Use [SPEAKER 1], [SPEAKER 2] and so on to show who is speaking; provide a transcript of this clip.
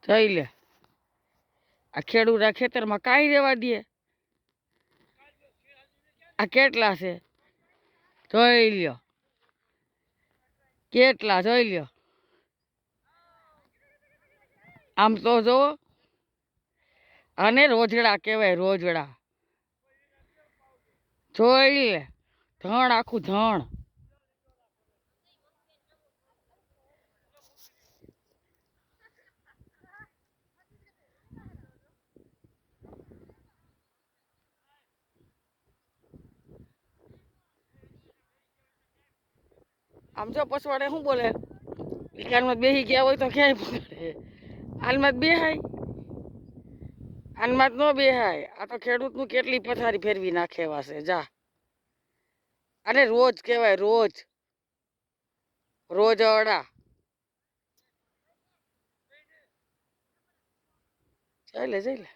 [SPEAKER 1] જોઈ લે આ ખેડૂત ખેતરમાં કાંઈ રહેવા દે આ કેટલા છે જોઈ લ્યો કેટલા જોઈ લ્યો આમ તો જો આને રોજડા કહેવાય રોજડા જોઈ લે ધણ આખું ધણ આમ જો પછવાડે શું બોલે વિકારમાં બેસી ગયા હોય તો ક્યાંય પકડે હાલમાં બેહાય હાલમાં જ ન બેહાય આ તો ખેડૂતનું કેટલી પથારી ફેરવી નાખે એવા છે જા અને રોજ કહેવાય રોજ રોજ અડા જઈ લે